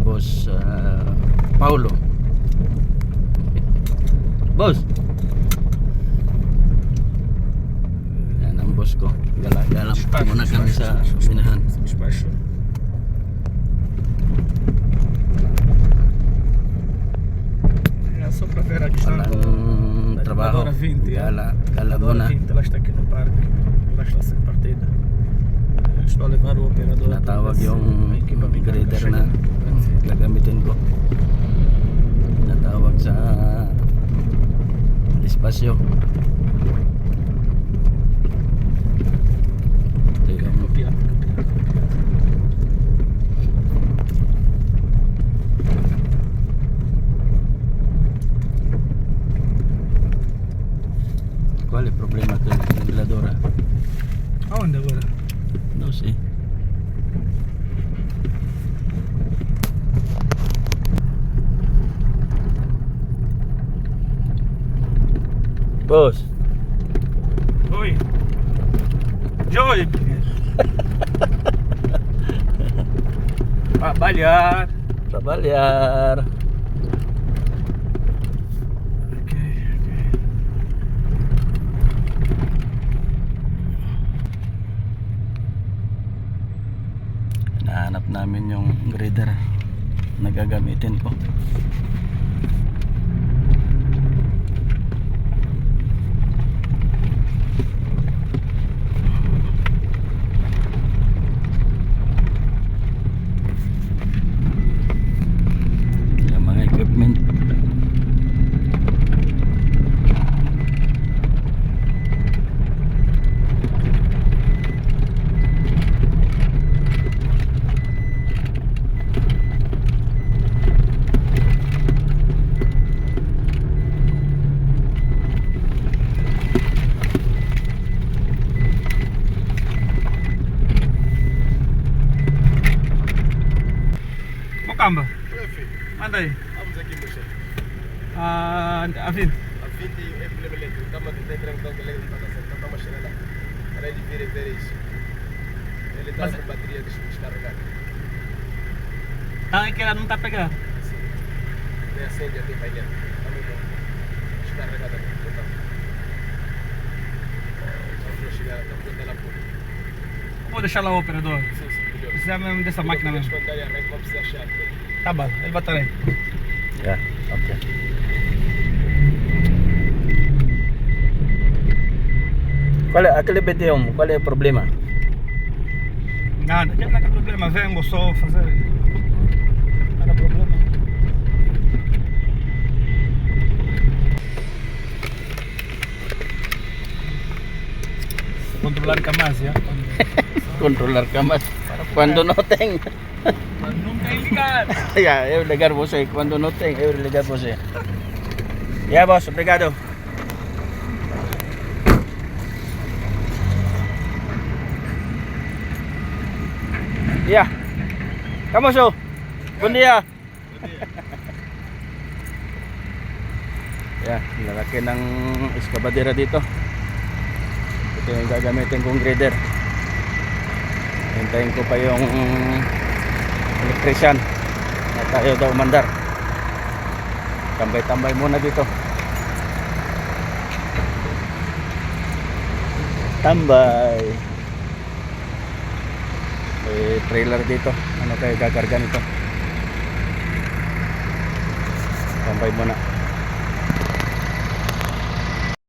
Boss Paulo. Boss, yan ang boss ko. Gala muna kami sa minahan. Special. Só para ver aqui está Walang trabaho. Gala muna. ela está aqui no parque, ela está sem partida. Estou a levar o operador. Natawag yung grader na gagamitin ko. Natawag sa dispasyo. Ito yung Copiar. qual è il problema del ventilatore? Aonde agora? Non sì. Boss, Oi. Joy. Trabalhar. trabalhar. Nahanap namin yung grader na gagamitin ko. Yung mga equipment. Mocamba. Oi, filho. Anda aí. Vamos aqui mexer. A vida. A 20 é problema. Estamos a tentar entrar com ele para acertar. Estamos a chegar lá. Para ele vir e ver isso. Ele está Mas- com bateria descarregada. Ah, é que ela não está pegando. Sim. Tem acende aqui para ele. Estamos descarregada. Então. Vamos chegar. Estamos a lá por. Vou deixar lá o operador. Sim, sim. Melhor. Precisa mesmo dessa máquina mesmo. Quando ele arranca, vamos precisar achar. Tá bom, ele vai estar aí. Yeah, okay. Aquele BTM, qual é o problema? Nada, não tem problema. Vengo só fazer. Não há problema. Controlar camas, ya. Controlar ka mas. Cuando no tenga. Nunca iligar. Yeah, eu ligar você. Quando não tem, eu ligar você. Yeah, boss. Obrigado. Yeah. Kamusta? Buen dia. Yeah, lalaki ng excavadora dito. Ito yung gagamitin kong grader. Hintayin ko pa yung electrician na tayo daw umandar. Tambay-tambay muna dito. Tambay. May trailer dito. Ano kayo gagarga nito? Tambay muna.